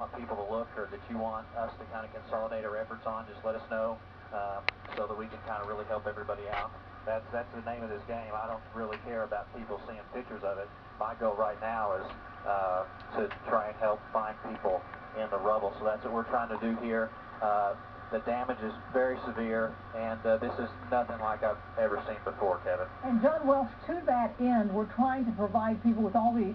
want people to look or that you want us to kind of consolidate our efforts on, just let us know so that we can kind of really help everybody out. That's the name of this game. I don't really care about people seeing pictures of it. My goal right now is to try and help find people in the rubble. So that's what we're trying to do here. The damage is very severe, and this is nothing like I've ever seen before, Kevin. And John Welsh, to that end, we're trying to provide people with all the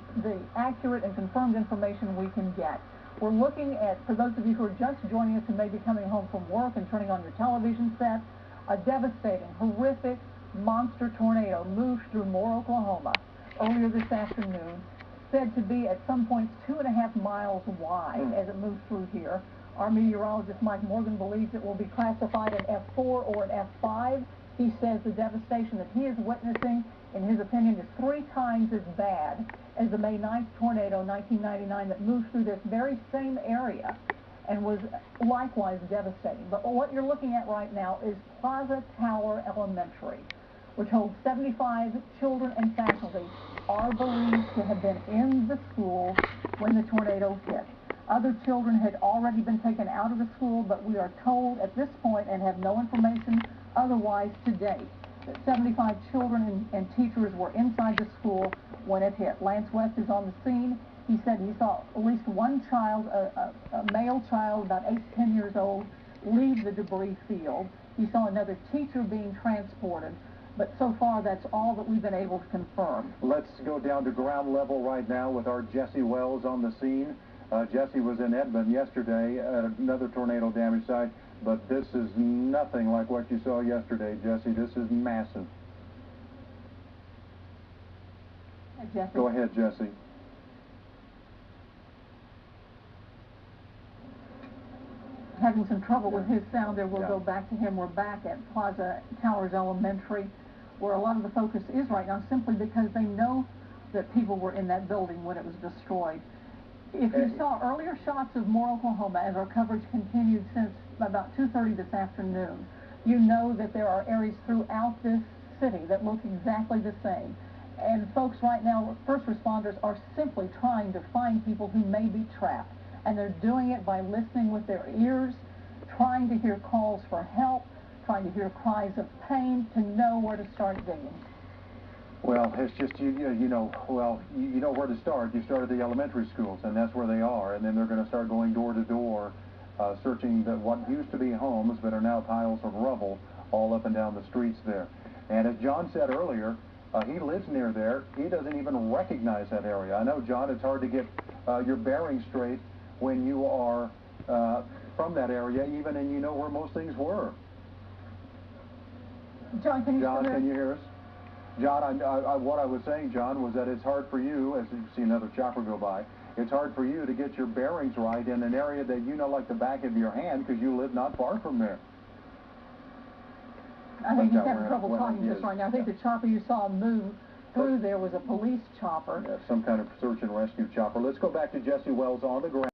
accurate and confirmed information we can get. We're looking at, for those of you who are just joining us and may be coming home from work and turning on your television set, a devastating, horrific, monster tornado moved through Moore, Oklahoma earlier this afternoon, said to be at some points 2.5 miles wide as it moved through here. Our meteorologist Mike Morgan believes it will be classified an F4 or an F5. He says the devastation that he is witnessing, in his opinion, is 3 times as bad as the May 9th tornado, 1999, that moved through this very same area and was likewise devastating. But what you're looking at right now is Plaza Tower Elementary, which holds 75 children and faculty, are believed to have been in the school when the tornado hit. Other children had already been taken out of the school, but we are told at this point, and have no information otherwise to date, that 75 children and teachers were inside the school when it hit. Lance West is on the scene. He said he saw at least one child, a male child about 8 to 10 years old, leave the debris field. He saw another teacher being transported. But so far, that's all that we've been able to confirm. Let's go down to ground level right now with our Jesse Wells on the scene. Jesse was in Edmond yesterday at another tornado damage site, but this is nothing like what you saw yesterday, Jesse. This is massive. Jesse. Go ahead, Jesse. Having some trouble with his sound there. We'll go back to him. We're back at Plaza Towers Elementary, where a lot of the focus is right now, simply because they know that people were in that building when it was destroyed. If you saw earlier shots of Moore, Oklahoma, as our coverage continued since about 2:30 this afternoon, you know that there are areas throughout this city that look exactly the same. And folks right now, first responders, are simply trying to find people who may be trapped. And they're doing it by listening with their ears, trying to hear calls for help, trying to hear cries of pain, to know where to start digging. Well, it's just, you know where to start. You start at the elementary schools, and that's where they are. And then they're going to start going door to door, searching what used to be homes, but are now piles of rubble all up and down the streets there. And as John said earlier, he lives near there. He doesn't even recognize that area. I know, John, it's hard to get your bearings straight when you are from that area, even, and you know where most things were. John, can you hear us? John, what I was saying, John, was that it's hard for you, as you see another chopper go by, it's hard for you to get your bearings right in an area that you know like the back of your hand, because you live not far from there. I think he's having trouble talking just right now. I think the chopper you saw move through there was a police chopper. Yeah, some kind of search and rescue chopper. Let's go back to Jesse Wells on the ground.